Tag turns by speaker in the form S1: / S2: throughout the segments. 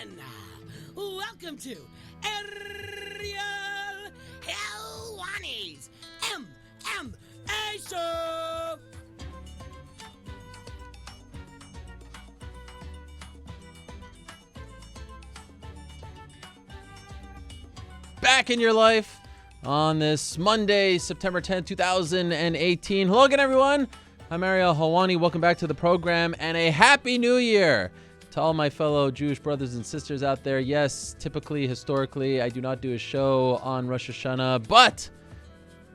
S1: gentlemen, welcome to Ariel Helwani's MMA Show.
S2: Back in your life on this Monday, September 10th, 2018. Hello again, everyone. I'm Ariel Helwani. Welcome back to the program and a Happy New Year to all my fellow Jewish brothers and sisters out there. Yes, typically, historically, I do not do a show on Rosh Hashanah, but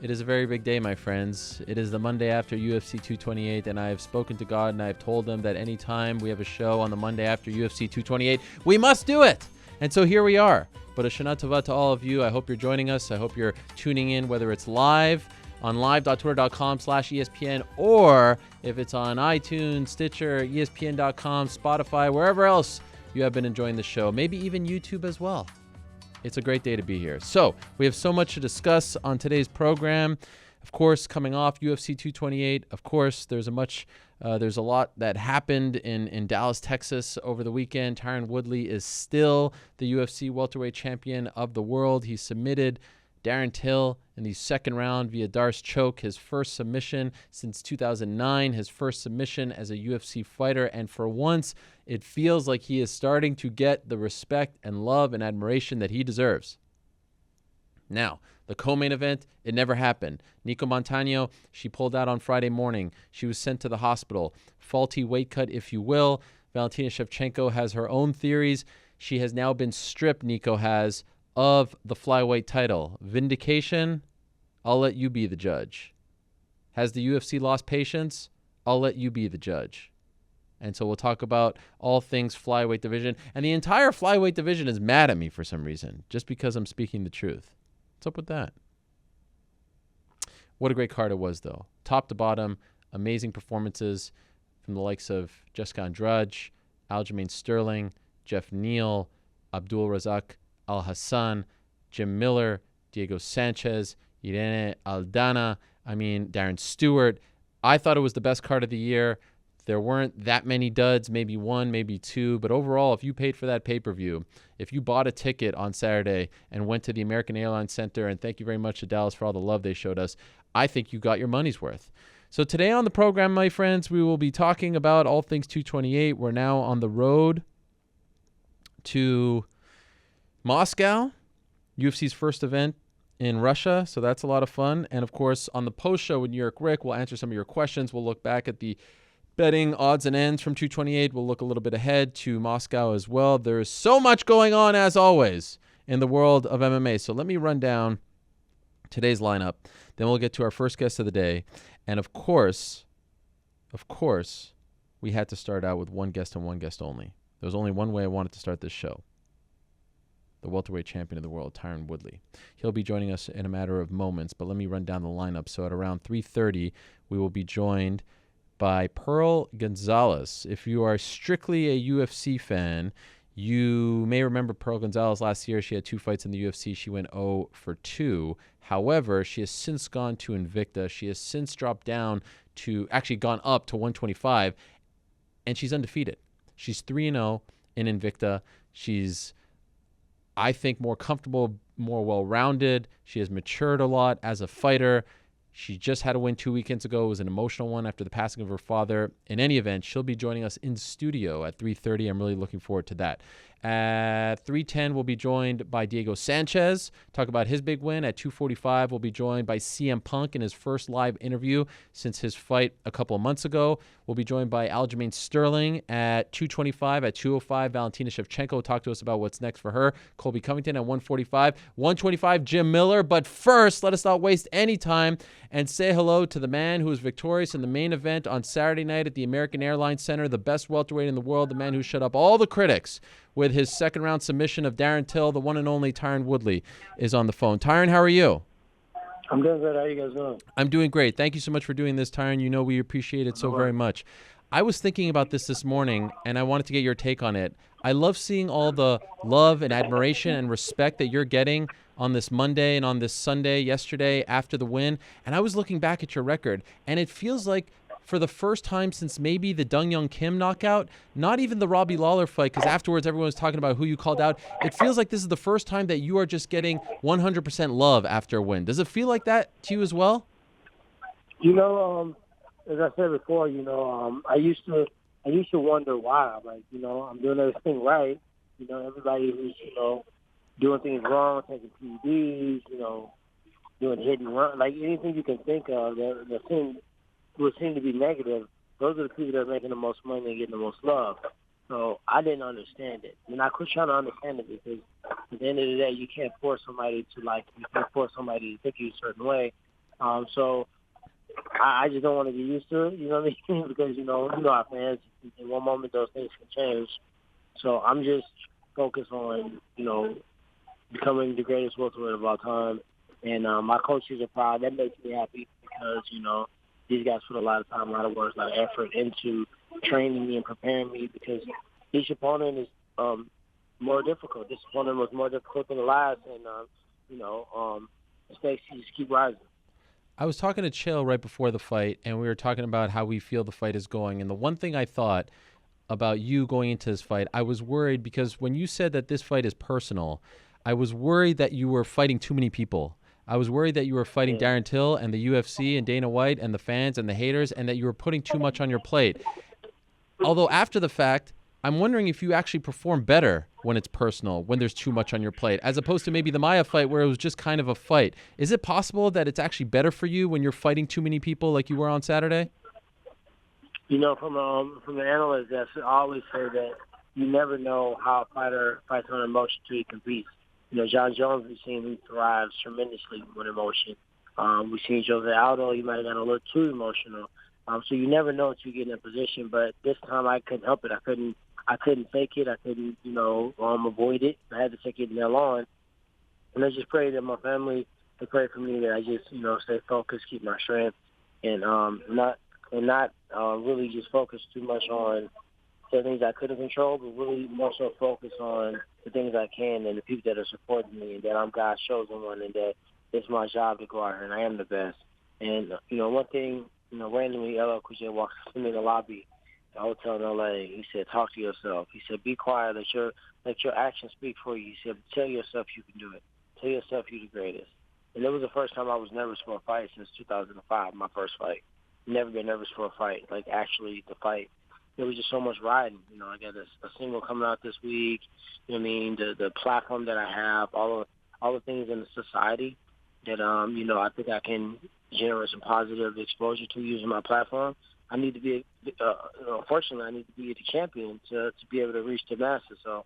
S2: it is a very big day, my friends. It is the Monday after UFC 228, and I have spoken to God, and I have told them that anytime we have a show on the Monday after UFC 228, we must do it. And so here we are. But a Shana Tova to all of you. I hope you're joining us. I hope you're tuning in, whether it's live on live.twitter.com/ESPN, or if it's on iTunes, Stitcher, ESPN.com, Spotify, wherever else you have been enjoying the show, maybe even YouTube as well. It's a great day to be here. So we have so much to discuss on today's program. Of course, coming off UFC 228, of course, there's a lot that happened in Dallas, Texas over the weekend. Tyron Woodley is still the UFC welterweight champion of the world. He submitted Darren Till in the second round via Darce choke, his first submission since 2009, his first submission as a UFC fighter. And for once, it feels like he is starting to get the respect and love and admiration that he deserves. Now, the co-main event, it never happened. Nico Montano, she pulled out on Friday morning. She was sent to the hospital. Faulty weight cut, if you will. Valentina Shevchenko has her own theories. She has now been stripped, Nico has, of the flyweight title. Vindication, I'll let you be the judge. Has the UFC lost patience? I'll let you be the judge. And so we'll talk about all things flyweight division. And the entire flyweight division is mad at me for some reason, just because I'm speaking the truth. What's up with that? What a great card it was, though. Top to bottom, amazing performances from the likes of Jessica Andrade, Aljamain Sterling, Jeff Neal, Abdul Razak Al Hassan, Jim Miller, Diego Sanchez, Irene Aldana, Darren Stewart. I thought it was the best card of the year. There weren't that many duds, maybe one, maybe two. But overall, if you paid for that pay-per-view, if you bought a ticket on Saturday and went to the American Airlines Center, and thank you very much to Dallas for all the love they showed us, I think you got your money's worth. So today on the program, my friends, we will be talking about all things 228. We're now on the road to Moscow, UFC's first event in Russia, so that's a lot of fun. And, of course, on the post-show with New York Rick, we'll answer some of your questions. We'll look back at the betting odds and ends from 228. We'll look a little bit ahead to Moscow as well. There's so much going on, as always, in the world of MMA. So let me run down today's lineup. Then we'll get to our first guest of the day. And, of course, we had to start out with one guest and one guest only. There was only one way I wanted to start this show. The welterweight champion of the world, Tyron Woodley. He'll be joining us in a matter of moments, but let me run down the lineup. So at around 3:30, we will be joined by Pearl Gonzalez. If you are strictly a UFC fan, you may remember Pearl Gonzalez last year. She had 2 fights in the UFC. She went 0 for 2. However, she has since gone to Invicta. She has since dropped down to, actually gone up to 125, and she's undefeated. She's 3-0 in Invicta. She's, I think, more comfortable, more well-rounded. She has matured a lot as a fighter. She just had a win 2 weekends ago. It was an emotional one after the passing of her father. In any event, she'll be joining us in studio at 3:30. I'm really looking forward to that. At 3:10, we'll be joined by Diego Sanchez, talk about his big win. At 2:45, we'll be joined by CM Punk in his first live interview since his fight a couple of months ago. We'll be joined by Aljamain Sterling at 2:25. At 2:05, Valentina Shevchenko will talk to us about what's next for her. Colby Covington at 1:45. 1:25, Jim Miller. But first, let us not waste any time and say hello to the man who was victorious in the main event on Saturday night at the American Airlines Center, the best welterweight in the world, the man who shut up all the critics with his second-round submission of Darren Till. The one and only Tyron Woodley is on the phone. Tyron, how are you?
S3: I'm doing good. How are you guys doing?
S2: I'm doing great. Thank you so much for doing this, Tyron. You know we appreciate it so very much. I was thinking about this morning, and I wanted to get your take on it. I love seeing all the love and admiration and respect that you're getting on this Monday and on this Sunday yesterday after the win. And I was looking back at your record, and it feels like for the first time since maybe the Dong Young Kim knockout, not even the Robbie Lawler fight, because afterwards everyone was talking about who you called out. It feels like this is the first time that you are just getting 100% love after a win. Does it feel like that to you as well?
S3: As I said before, I used to wonder why. Like, I'm doing everything right. Everybody who's, doing things wrong, taking PEDs, doing hit and run, like anything you can think of that would seem to be negative. Those are the people that are making the most money and getting the most love. So I didn't understand it. And I quit trying to understand it because at the end of the day, you can't force somebody to like you. You can't force somebody to think you a certain way. So I just don't want to get used to it, you know what I mean? Because, our fans, in one moment those things can change. So I'm just focused on, becoming the greatest welterweight of all time. And my coaches are proud. That makes me happy because, these guys put a lot of time, a lot of work, a lot of effort into training me and preparing me because each opponent is more difficult. This opponent was more difficult than the last, and, the stakes just keep rising.
S2: I was talking to Chill right before the fight, and we were talking about how we feel the fight is going. And the one thing I thought about you going into this fight, I was worried because when you said that this fight is personal, I was worried that you were fighting too many people. I was worried that you were fighting Darren Till and the UFC and Dana White and the fans and the haters, and that you were putting too much on your plate. Although after the fact, I'm wondering if you actually perform better when it's personal, when there's too much on your plate, as opposed to maybe the Maia fight where it was just kind of a fight. Is it possible that it's actually better for you when you're fighting too many people like you were on Saturday?
S3: From the analyst, I always say that you never know how a fighter fights on emotion until he competes. John Jones, we've seen he thrives tremendously with emotion. We've seen Jose Aldo, he might have gotten a little too emotional. So you never know until you get in a position. But this time I couldn't help it. I couldn't fake it. I couldn't, avoid it. I had to take it nail on. And I just pray that my family, they pray for me that I just, stay focused, keep my strength, and not really just focus too much on the things I couldn't control, but really more so focus on the things I can and the people that are supporting me, and that I'm God's chosen one, and that it's my job to go out here, and I am the best. And, one thing, randomly, LL Cool J walks to me in the lobby, the hotel in L.A. He said, talk to yourself. He said, be quiet, let your actions speak for you. He said, tell yourself you can do it. Tell yourself you're the greatest. And it was the first time I was nervous for a fight since 2005, my first fight. Never been nervous for a fight, like actually the fight. There was just so much riding. I got a single coming out this week. The platform that I have, all the things in the society that I think I can generate some positive exposure to using my platform. I need to be, unfortunately, I need to be the champion to be able to reach the masses. So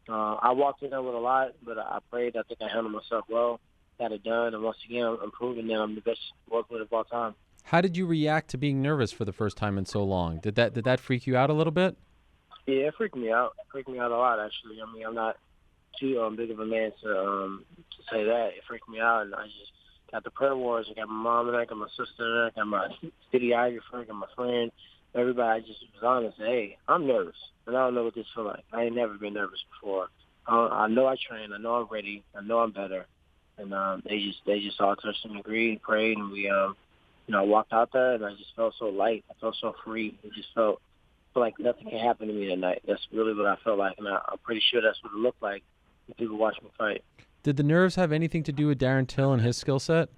S3: I walked in there with a lot, but I prayed. I think I handled myself well, got it done, and once again, I'm proving that I'm the best welterweight of all time.
S2: How did you react to being nervous for the first time in so long? Did that freak you out a little bit?
S3: Yeah, it freaked me out. It freaked me out a lot, actually. I'm not too big of a man to say that. It freaked me out, and I just got the prayer warriors. I got my mom and I got my sister and I got my videographer, I got my friend. Everybody just was honest. Hey, I'm nervous, and I don't know what this feels like. I ain't never been nervous before. I know I trained. I know I'm ready. I know I'm better. And they just all touched and agreed and prayed, and we I walked out there, and I just felt so light. I felt so free. It just felt like nothing can happen to me tonight. That's really what I felt like, and I'm pretty sure that's what it looked like when people watch me fight.
S2: Did the nerves have anything to do with Darren Till and his skill set?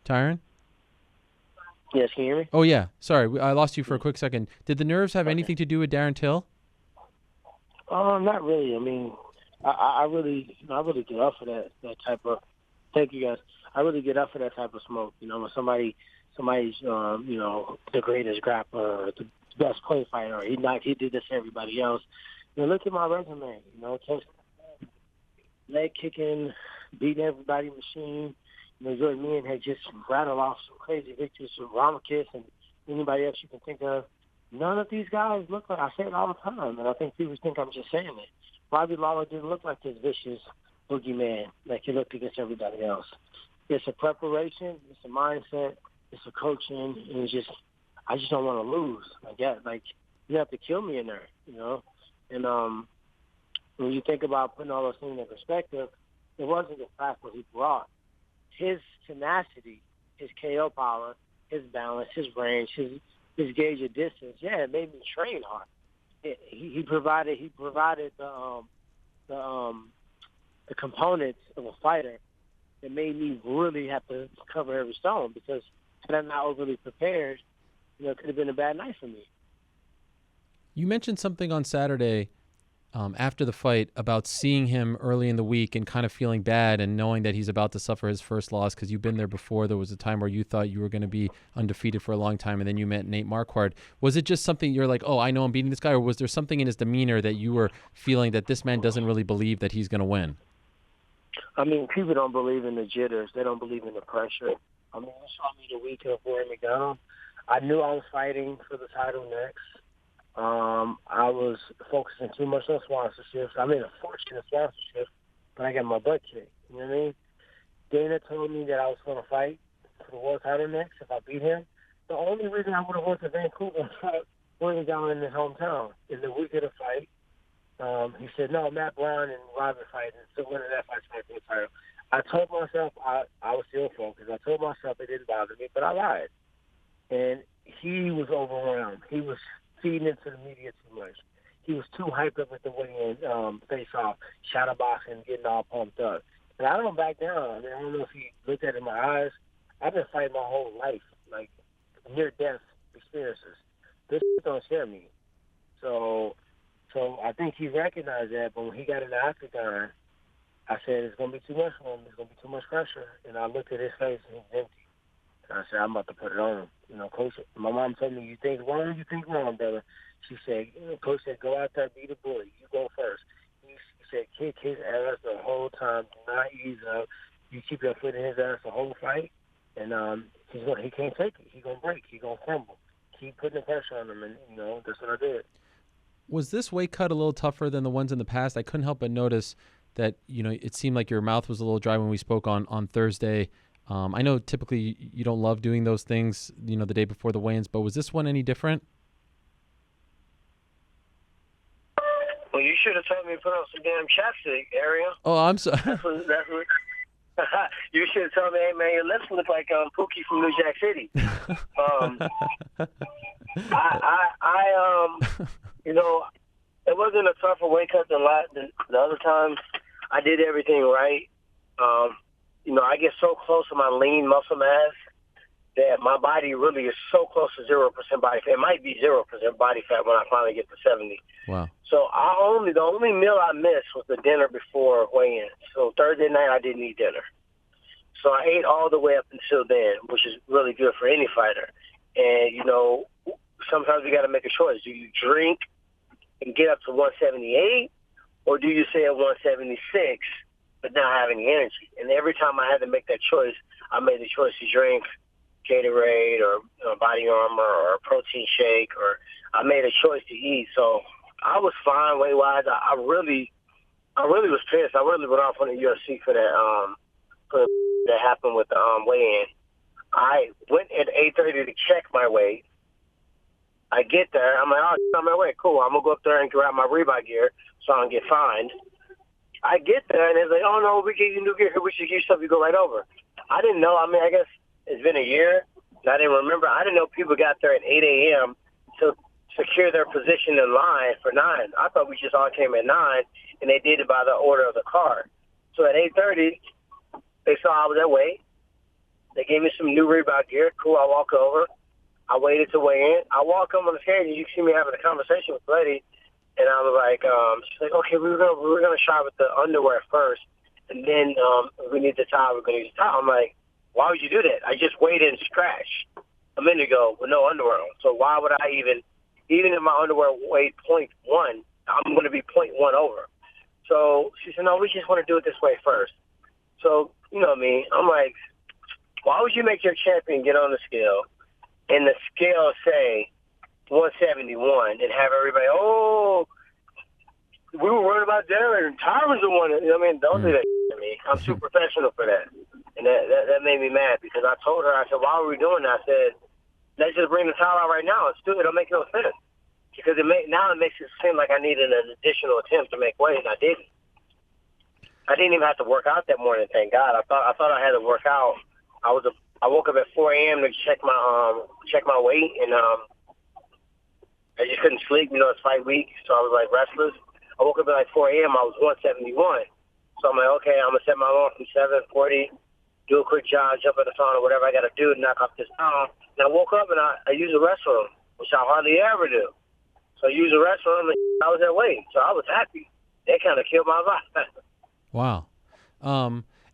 S2: Tyron?
S3: Yes, can you hear me?
S2: Oh, yeah. Sorry, I lost you for a quick second. Did the nerves have anything to do with Darren Till?
S3: Not really. I really get up for that type of. Thank you guys. I really get up for that type of smoke. When somebody's the greatest grappler, the best play fighter, he did this to everybody else. Look at my resume. Just leg kicking, beating everybody machine. Jordan Meehan had just rattled off some crazy victories from Ramakis and anybody else you can think of. None of these guys look like, I say it all the time, and I think people think I'm just saying it. Robbie Lawler didn't look like this vicious boogeyman like he looked against everybody else. It's a preparation, it's a mindset, it's a coaching, and I just don't want to lose. You have to kill me in there, And when you think about putting all those things in perspective, it wasn't the fact what he brought. his tenacity, his KO power, his balance, his range, his gauge of distance, it made me train hard. He provided the components of a fighter that made me really have to cover every stone, because had I not overly prepared, it could have been a bad night for me.
S2: You mentioned something on Saturday after the fight about seeing him early in the week and kind of feeling bad and knowing that he's about to suffer his first loss because you've been there before. There was a time where you thought you were going to be undefeated for a long time, and then you met Nate Marquardt. Was it just something you're like, oh, I know I'm beating this guy, or was there something in his demeanor that you were feeling that this man doesn't really believe that he's going to win?
S3: I mean, people don't believe in the jitters. They don't believe in the pressure. I mean, you saw me the weekend before McDonald. I knew I was fighting for the title next. I was focusing too much on sponsorships. I made a fortune in sponsorships, but I got my butt kicked. You know what I mean? Dana told me that I was going to fight for the world title next if I beat him. The only reason I would have went to Vancouver and fought wasn't down in his hometown. In the week of the fight, he said, no, Matt Brown and Robert fighting. So when did that fight for the title? I told myself I was still focused. I told myself it didn't bother me, but I lied. And he was overwhelmed. He was feeding into the media too much. He was too hyped up at the weigh-in face-off, shadow boxing, getting all pumped up. And I don't back down. I mean, I don't know if he looked at it in my eyes. I've been fighting my whole life, like near-death experiences. This don't scare me. So I think he recognized that, but when he got in the octagon, I said, it's going to be too much for him. There's going to be too much pressure. And I looked at his face, and he was empty. And I said, I'm about to put it on him. Coach, my mom told me, you think wrong, brother. She said, Coach said, go out there, be the bully. You go first. He said, kick his ass the whole time. Do not ease up. You keep your foot in his ass the whole fight, and he can't take it. He's going to break. He's going to crumble. Keep putting the pressure on him, and, that's what I did.
S2: Was this weight cut a little tougher than the ones in the past? I couldn't help but notice that, it seemed like your mouth was a little dry when we spoke on Thursday. I know typically you don't love doing those things, the day before the weigh-ins, but was this one any different?
S3: Well, you should have told me to put on some damn chapstick, Ariel.
S2: Oh, I'm sorry.
S3: That's what you should have told me, hey, man, your lips look like Pookie from New Jack City. It wasn't a tougher weight cut than the other times. I did everything right. I get so close to my lean muscle mass that my body really is so close to 0% body fat. It might be 0% body fat when I finally get to 70.
S2: Wow.
S3: So the only meal I missed was the dinner before weigh-in. So Thursday night I didn't eat dinner. So I ate all the way up until then, which is really good for any fighter. And, sometimes you got to make a choice. Do you drink and get up to 178, or do you stay at 176 but not have any energy? And every time I had to make that choice, I made the choice to drink Gatorade or Body Armor or a protein shake, or I made a choice to eat. So I was fine weight-wise. I really was pissed. I really went off on the UFC for that happened with the weigh-in. I went at 8:30 to check my weight. I get there. I'm like, oh, I'm on my way. Cool. I'm going to go up there and grab my Reebok gear so I don't get fined. I get there, and they're like, oh, no, we gave you new gear. We should give you stuff. You go right over. I didn't know. I mean, I guess it's been a year, and I didn't remember. I didn't know people got there at 8 a.m. to secure their position in line for 9. I thought we just all came at 9, and they did it by the order of the card. So at 8:30, they saw I was at weight. They gave me some new Reebok gear. Cool, I walk over. I waited to weigh in. I walk up on the stage, and you see me having a conversation with the lady, and I was like, she's like, okay, we were gonna try with the underwear first, and then we need the tie. We're gonna use the tie. I'm like, why would you do that? I just weighed in scratch a minute ago with no underwear on. So why would I even if my underwear weighed 0.1, I'm gonna be 0.1 over. So she said, no, we just want to do it this way first. So you know me, I'm like, why would you make your champion get on the scale and the scale say 171 and have everybody, we were worried about Darren and Tyron's the one. Don't do that to me. I'm too professional for that. And that made me mad because I told her, I said, why are we doing that? I said, let's just bring the title out right now. Let's do it. It'll make no sense. Because it makes it seem like I needed an additional attempt to make weight, and I didn't. I didn't even have to work out that morning. Thank God. I thought I had to work out. I woke up at 4 a.m. to check my weight, and I just couldn't sleep. You know, it's fight week, so I was like restless. I woke up at like 4 a.m. I was 171. So I'm like, okay, I'm gonna set my alarm from 7:40, do a quick jog, jump in the sauna, whatever I gotta do to knock off this pound. And I woke up and I used the restroom, which I hardly ever do. So I used the restroom and I was at weight, so I was happy. They kind of killed my vibe.
S2: Wow.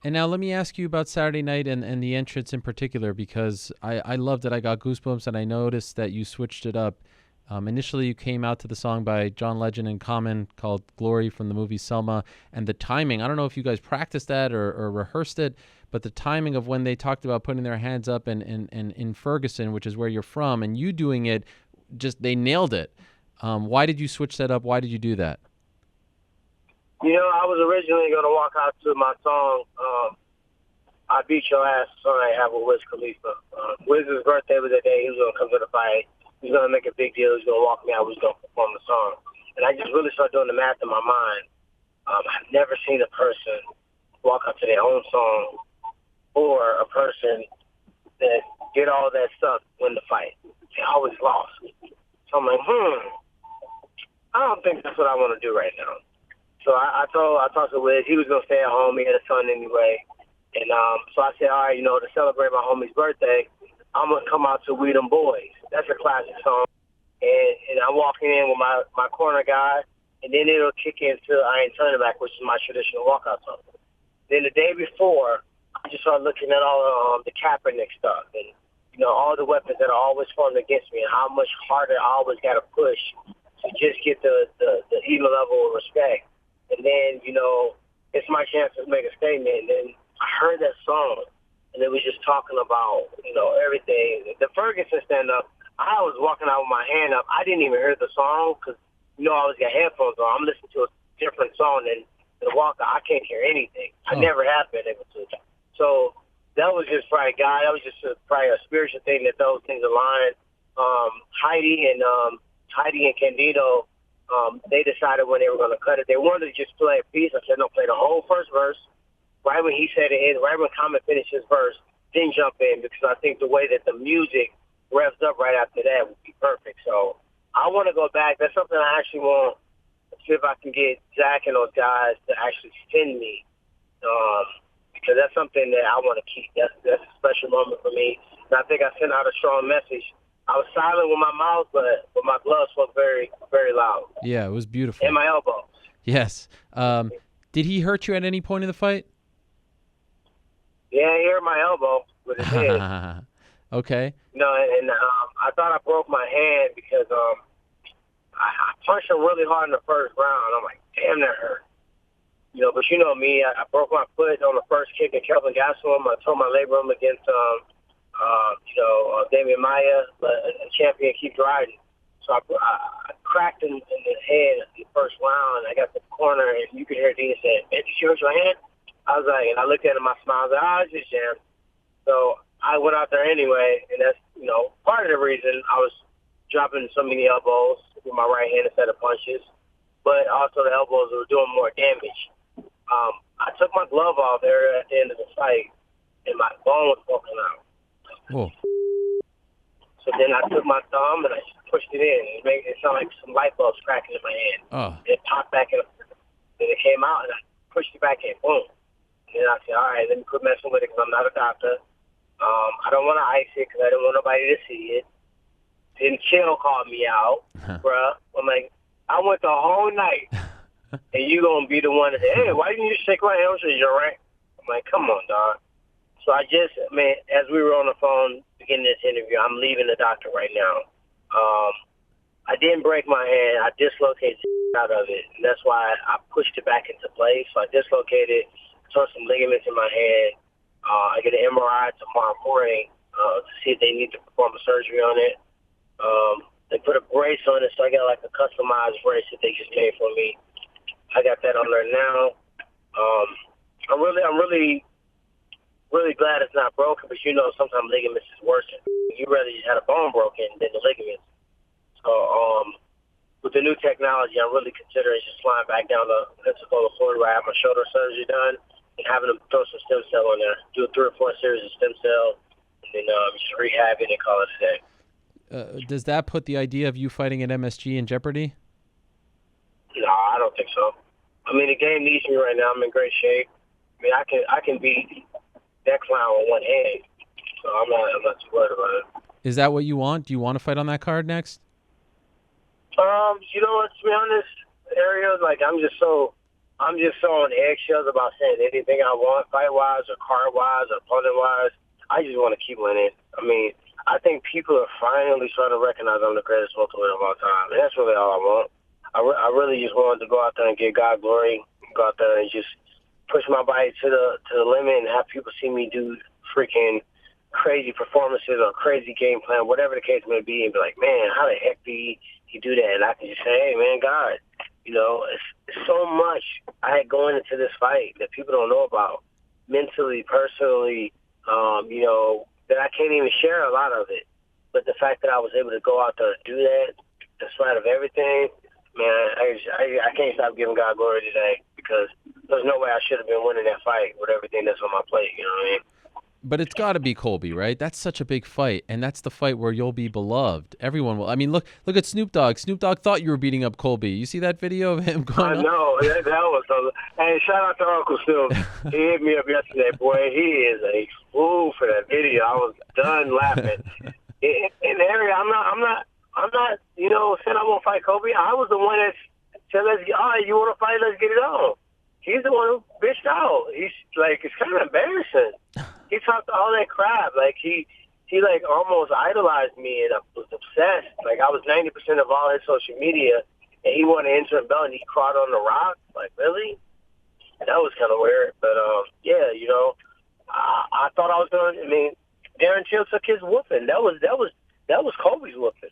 S2: And now let me ask you about Saturday night and the entrance in particular, because I loved it. I got goosebumps, and I noticed that you switched it up. Initially, you came out to the song by John Legend and Common called Glory from the movie Selma, and the timing, I don't know if you guys practiced that or rehearsed it, but the timing of when they talked about putting their hands up and in Ferguson, which is where you're from, and you doing it, they nailed it. Why did you switch that up? Why did you do that?
S3: You know, I was originally going to walk out to my song, I Beat Your Ass, song I have with Wiz Khalifa. Wiz's birthday was the day he was going to come to the fight. He was going to make a big deal. He was going to walk me out. We was going to perform the song. And I just really started doing the math in my mind. I've never seen a person walk up to their own song or a person that did all that stuff win the fight. They always lost. So I'm like, I don't think that's what I want to do right now. So I talked to Wiz. He was going to stay at home. He had a son anyway. And so I said, all right, you know, to celebrate my homie's birthday, I'm going to come out to We Them Boys. That's a classic song. And I'm walking in with my corner guy, and then it'll kick into I Ain't Turning Back, which is my traditional walkout song. Then the day before, I just started looking at all the Kaepernick stuff and, you know, all the weapons that are always formed against me and how much harder I always got to push to just get the even level of respect. And then, you know, it's my chance to make a statement. And then I heard that song, and it was just talking about, you know, everything. The Ferguson stand-up, I was walking out with my hand up. I didn't even hear the song because, you know, I always got headphones on. I'm listening to a different song than the walker. I can't hear anything. I never have been able to. So that was just probably God. That was just probably a spiritual thing that those things aligned. Heidi and Candido, they decided when they were going to cut it. They wanted to just play a piece. I said, no, play the whole first verse. Right when he said it, right when Common finished his verse, then jump in, because I think the way that the music revs up right after that would be perfect. So I want to go back. That's something I actually want to see if I can get Zach and those guys to actually send me, because that's something that I want to keep. That's a special moment for me. And I think I sent out a strong message. I was silent with my mouth, but my gloves spoke very, very loud.
S2: Yeah, it was beautiful.
S3: And my elbow.
S2: Yes. Did he hurt you at any point in the fight?
S3: Yeah, he hurt my elbow with his head.
S2: Okay.
S3: No, and I thought I broke my hand because I punched him really hard in the first round. I'm like, damn, that hurt. You know, but you know me, I broke my foot on the first kick at Kelvin Gastelum. I tore my labrum against Damian Maya, but a champion keeps riding. So I cracked him in the head in the first round. I got the corner, and you could hear Dean say, "Man, did you hurt your hand?" I was like, and I looked at him, I smiled, I was like, it's just jam. So I went out there anyway, and that's, you know, part of the reason I was dropping so many elbows with my right hand instead of punches, but also the elbows were doing more damage. I took my glove off there at the end of the fight, and my bone was broken out.
S2: Oh.
S3: So then I took my thumb and I pushed it in. It sounded like some light bulbs cracking in my hand.
S2: Oh.
S3: It popped back in, and it came out, and I pushed it back in. Boom. And then I said, all right, let me quit messing with it because I'm not a doctor. I don't want to ice it because I don't want nobody to see it. Then Chill called me out, bruh. I'm like, I went the whole night, and you going to be the one to say, hey, why didn't you just shake my hand? You're right. I'm like, come on, dog. So as we were on the phone beginning this interview, I'm leaving the doctor right now. I didn't break my hand. I dislocated out of it, and that's why I pushed it back into place. So I dislocated, tore some ligaments in my hand. I get an MRI tomorrow morning to see if they need to perform a surgery on it. They put a brace on it, so I got like a customized brace that they just made for me. I got that on there now. I'm really glad it's not broken, but you know sometimes ligaments is worse. You rather just had a bone broken than the ligaments. So with the new technology, I'm really considering just flying back down to Pensacola, Florida, where I have my shoulder surgery done, and having them throw some stem cell on there, do 3 or 4 series of stem cell, and then just rehab it and call it a day.
S2: Does that put the idea of you fighting at MSG in jeopardy?
S3: No, I don't think so. I mean, the game needs me right now. I'm in great shape. I mean, I can beat that clown on one hand, so I'm not too worried about it.
S2: Is that what you want? Do you want to fight on that card next?
S3: You know what? To be honest, Ariel, like I'm just so on eggshells about saying anything I want, fight wise or card wise or opponent wise. I just want to keep winning. I mean, I think people are finally starting to recognize I'm the greatest welterweight of all time, and that's really all I want. I really just wanted to go out there and give God glory, go out there and just push my body to the limit and have people see me do freaking crazy performances or crazy game plan, whatever the case may be, and be like, man, how the heck did he do that? And I can just say, hey, man, God, it's so much I had going into this fight that people don't know about, mentally, personally, that I can't even share a lot of it. But the fact that I was able to go out there and do that, in spite of everything, man, I can't stop giving God glory today because there's no way I should have been winning that fight with everything that's on my plate, you know what I mean?
S2: But it's got to be Colby, right? That's such a big fight, and that's the fight where you'll be beloved. Everyone will. I mean, look at Snoop Dogg. Snoop Dogg thought you were beating up Colby. You see that video of him going?
S3: I know. That was hey, shout out to Uncle Snoop. He hit me up yesterday, boy. He is a fool for that video. I was done laughing. In the area, I'm not. Saying I won't fight Colby. I was the one that said, all right, you want to fight? Let's get it on. He's the one who bitched out. He's like, it's kind of embarrassing. He talked all that crap. Like he like almost idolized me, and I was obsessed. Like I was 90% of all his social media, and he won an interim belt, and he crawled on the rock. Like really? That was kind of weird. But yeah, I thought I was going. I mean, Darren Till took his whooping. That was Colby's whooping.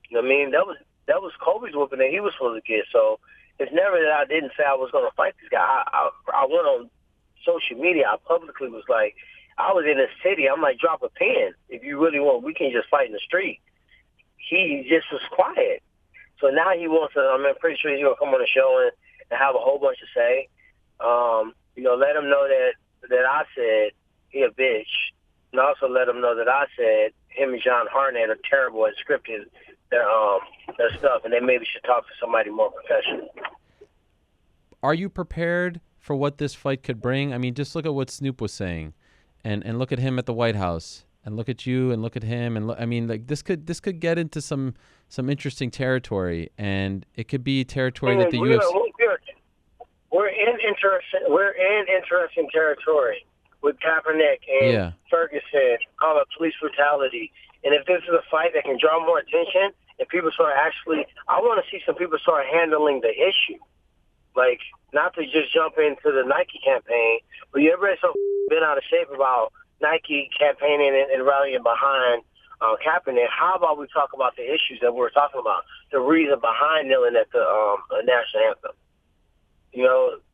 S3: You know what I mean? That was Colby's whooping that he was supposed to get. So it's never that I didn't say I was going to fight this guy. I went on social media. I publicly was like, I was in the city. I'm like, drop a pin. If you really want, we can just fight in the street. He just was quiet. So now he wants to, I'm pretty sure he's going to come on the show and have a whole bunch to say. Let him know that I said he a bitch. And also let him know that I said him and John Harnett are terrible at scripting their stuff, and they maybe should talk to somebody more professional.
S2: Are you prepared for what this fight could bring? I mean, just look at what Snoop was saying. And look at him at the White House, and look at you, and look at him, and this could get into some interesting territory, and it could be territory that the UFC.
S3: We're in interesting territory with Kaepernick and Ferguson, all the police brutality, and if this is a fight that can draw more attention, and people start I want to see some people start handling the issue, like not to just jump into the Nike campaign, but everybody's so been out of shape about Nike campaigning and rallying behind Kaepernick. How about we talk about the issues that we're talking about, the reason behind kneeling at the national anthem?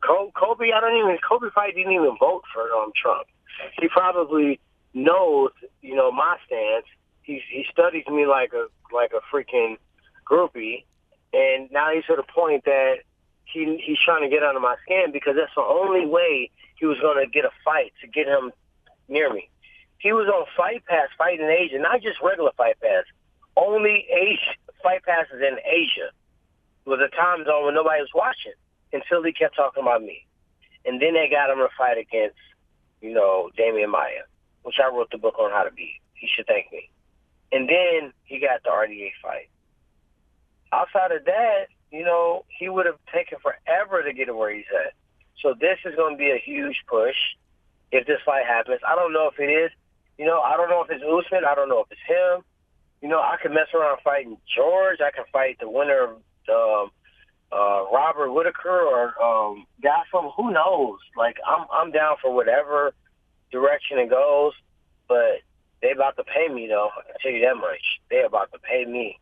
S3: Colby probably didn't even vote for Trump. He probably knows, my stance. He studies me like a freaking groupie, and now he's to the point that he's trying to get under my skin because that's the only way he was going to get a fight to get him near me. He was on Fight Pass fighting in Asia, not just regular Fight Pass. Only Fight Passes in Asia was a time zone when nobody was watching until he kept talking about me. And then they got him to fight against, Damian Maia, which I wrote the book on how to beat. He should thank me. And then he got the RDA fight. Outside of that, he would have taken forever to get to where he's at. So this is going to be a huge push if this fight happens. I don't know if it is. I don't know if it's Usman. I don't know if it's him. I can mess around fighting George. I can fight the winner of Robert Whitaker or Gaslam. Who knows? Like, I'm down for whatever direction it goes. But they about to pay me, though. I can tell you that much. They about to pay me.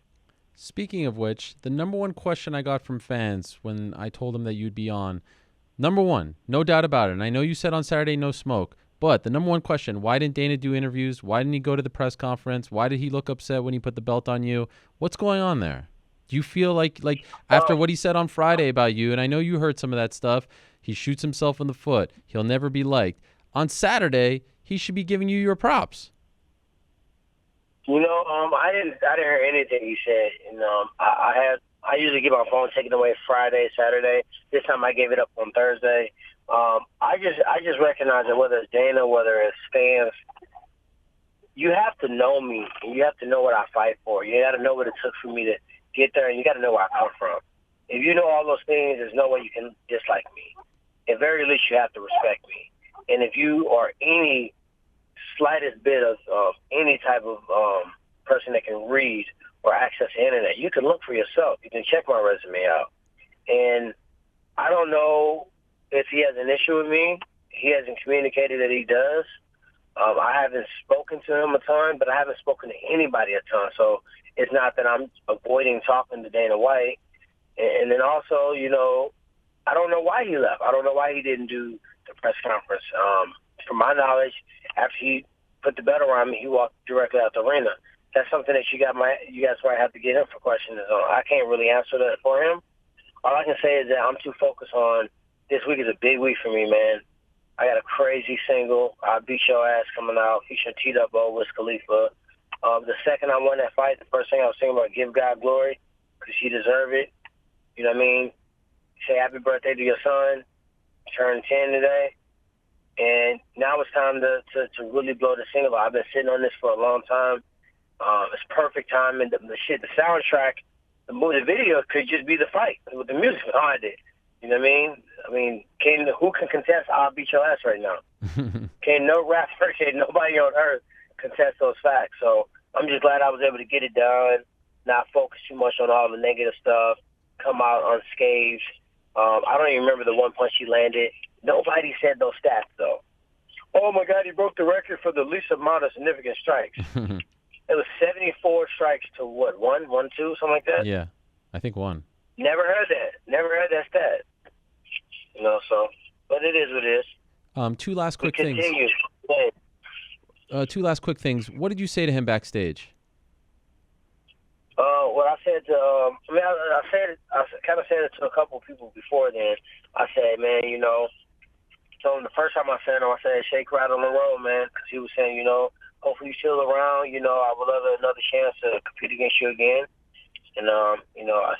S2: Speaking of which, the number one question I got from fans when I told them that you'd be on, number one, no doubt about it, and I know you said on Saturday no smoke, but the number one question, why didn't Dana do interviews? Why didn't he go to the press conference? Why did he look upset when he put the belt on you? What's going on there? Do you feel like after what he said on Friday about you, and I know you heard some of that stuff, he shoots himself in the foot. He'll never be liked. On Saturday, he should be giving you your props.
S3: I didn't hear anything he said. And I usually get my phone taken away Friday, Saturday. This time I gave it up on Thursday. I just recognize that whether it's Dana, whether it's fans, you have to know me and you have to know what I fight for. You got to know what it took for me to get there, and you got to know where I come from. If you know all those things, there's no way you can dislike me. At very least, you have to respect me. And if you are any slightest bit of any type of person that can read or access the internet, you can look for yourself. You can check my resume out. And I don't know if he has an issue with me. He hasn't communicated that he does. I haven't spoken to him a ton, but I haven't spoken to anybody a ton. So it's not that I'm avoiding talking to Dana White. And then also, I don't know why he left. I don't know why he didn't do the press conference. From my knowledge, after he put the belt around me, he walked directly out the arena. That's something that you guys might have to get him for questions on. I can't really answer that for him. All I can say is that I'm too focused on this week is a big week for me, man. I got a crazy single, I Beat Your Ass, coming out, featuring T-Double with Khalifa. The second I won that fight, the first thing I was thinking about, give God glory, because he deserved it. You know what I mean? Say happy birthday to your son. Turned 10 today. And now it's time to really blow the single. I've been sitting on this for a long time. It's perfect time. And the soundtrack, the video could just be the fight with the music behind it. You know what I mean? Who can contest I'll Beat Your Ass right now? Can't no rapper, can't nobody on earth contest those facts. So I'm just glad I was able to get it done, not focus too much on all the negative stuff, come out unscathed. I don't even remember the one punch he landed. Nobody said those stats, though. Oh, my God, he broke the record for the least amount of significant strikes. It was 74 strikes to what, 1, 2, something like that?
S2: Yeah, I think 1.
S3: Never heard that stat. But it is what it is.
S2: Two last quick things. Two last quick things. What did you say to him backstage?
S3: What I said to, I kind of said it to a couple of people before then. I said, man, told him the first time I said him, I said, shake right on the road, man, because he was saying, hopefully you're still around. I would love another chance to compete against you again. And, I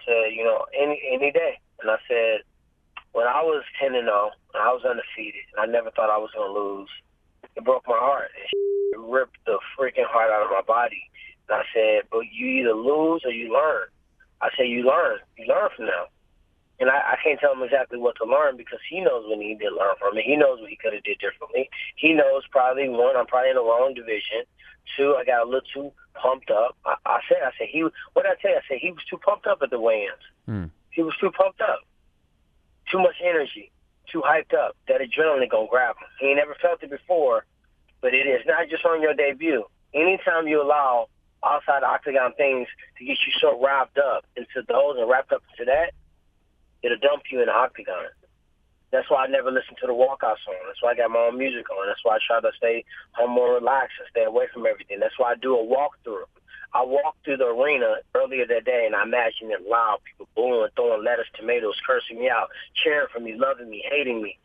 S3: said, any day. And I said, when I was 10-0, and I was undefeated, and I never thought I was going to lose, it broke my heart. It ripped the freaking heart out of my body. And I said, but you either lose or you learn. I said, you learn. You learn from now. And I can't tell him exactly what to learn because he knows what he did learn from it. He knows what he could have did differently. He knows probably, 1, I'm probably in the wrong division. 2, I got a little too pumped up. I said, what did I tell you? I said he was too pumped up at the weigh-ins. He was too pumped up. Too much energy. Too hyped up. That adrenaline gonna grab him. He ain't never felt it before, but it is not just on your debut. Anytime you allow outside octagon things to get you so wrapped up into those and wrapped up into that, it'll dump you in the octagon. That's why I never listen to the walkout song. That's why I got my own music on. That's why I try to stay home more relaxed and stay away from everything. That's why I do a walkthrough. I walked through the arena earlier that day, and I imagined it loud, people booing, throwing lettuce, tomatoes, cursing me out, cheering for me, loving me, hating me.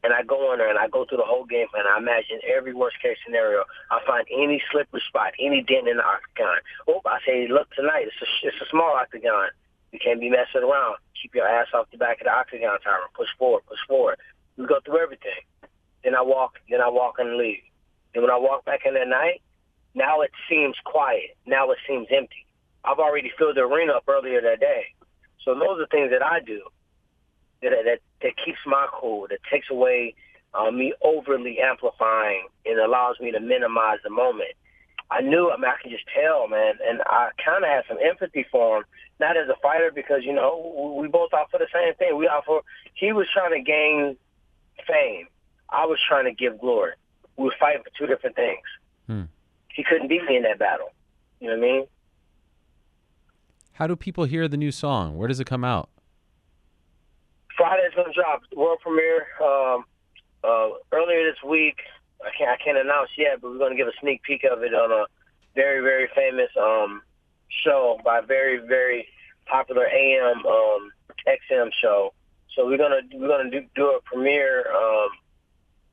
S3: And I go in there, and I go through the whole game, and I imagine every worst-case scenario. I find any slippery spot, any dent in the octagon. I say, look, tonight, it's a small octagon. You can't be messing around. Keep your ass off the back of the octagon, Tyron. Push forward, push forward. We go through everything. Then I walk and leave. And when I walk back in that night, now it seems quiet. Now it seems empty. I've already filled the arena up earlier that day. So those are things that I do that keeps my cool, that takes away me overly amplifying and allows me to minimize the moment. I can just tell, man, and I kind of had some empathy for him, not as a fighter because, we both out for the same thing. He was trying to gain fame. I was trying to give glory. We were fighting for two different things. He couldn't beat me in that battle. You know what I mean?
S2: How do people hear the new song? Where does it come out?
S3: Friday's going to drop. World premiere earlier this week. I can't announce yet, but we're going to give a sneak peek of it on a very, very famous show by a very, very popular AM XM show. So we're gonna do a premiere,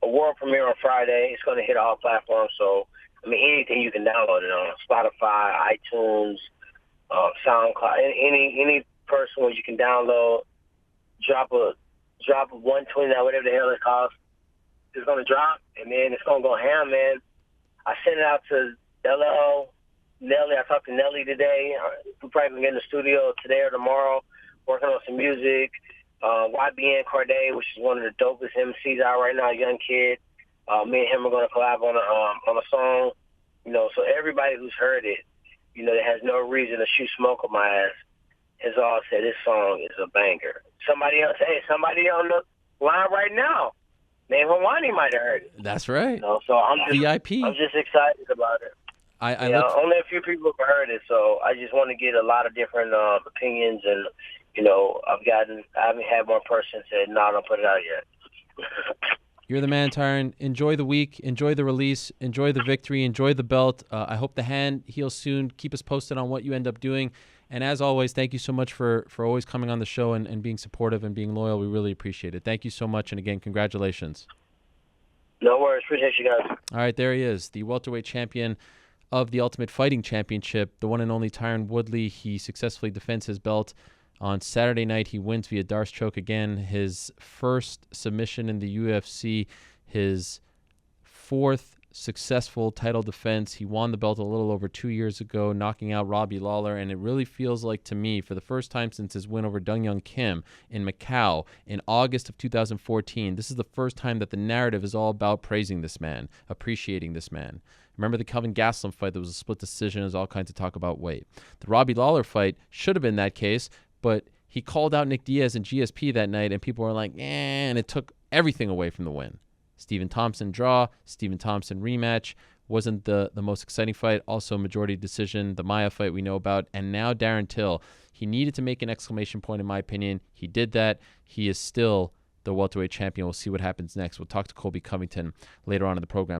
S3: a world premiere on Friday. It's gonna hit all platforms. So I mean, anything you can download it on Spotify, iTunes, SoundCloud, any person where you can download. Drop a 129, whatever the hell it costs. It's gonna drop, and then it's gonna go ham, man. I sent it out to LL, Nelly. I talked to Nelly today. We're probably gonna get in the studio today or tomorrow, working on some music. YBN Corday, which is one of the dopest MCs out right now, young kid. Me and him are gonna collab on a song. You know, so everybody who's heard it, you know, that has no reason to shoot smoke on my ass, has all said this song is a banger. Somebody else on the line right now, named Helwani, might have heard it.
S2: That's right.
S3: You know, so I'm just excited about it. Only a few people have heard it, so I just want to get a lot of different opinions, and you know, I haven't had one person say, "No, don't put it out yet."
S2: You're the man, Tyron. Enjoy the week. Enjoy the release. Enjoy the victory. Enjoy the belt. I hope the hand heals soon. Keep us posted on what you end up doing. And as always, thank you so much for always coming on the show and being supportive and being loyal. We really appreciate it. Thank you so much. And again, congratulations.
S3: No worries. Appreciate you guys.
S2: All right, there he is, the welterweight champion of the Ultimate Fighting Championship, the one and only Tyron Woodley. He successfully defends his belt. On Saturday night, he wins via Darce choke again. His first submission in the UFC, his fourth successful title defense. He won the belt a little over 2 years ago, knocking out Robbie Lawler, and it really feels like to me, for the first time since his win over Dong Young Kim in Macau in August of 2014, this is the first time that the narrative is all about praising this man, appreciating this man. Remember the Kelvin Gastelum fight? There was a split decision. There's all kinds of talk about weight. The Robbie Lawler fight should have been that case, but he called out Nick Diaz and GSP that night, and people were like, and it took everything away from the win. Stephen Thompson draw, Stephen Thompson rematch. Wasn't the most exciting fight. Also majority decision, the Maia fight we know about. And now Darren Till. He needed to make an exclamation point, in my opinion. He did that. He is still the welterweight champion. We'll see what happens next. We'll talk to Colby Covington later on in the program.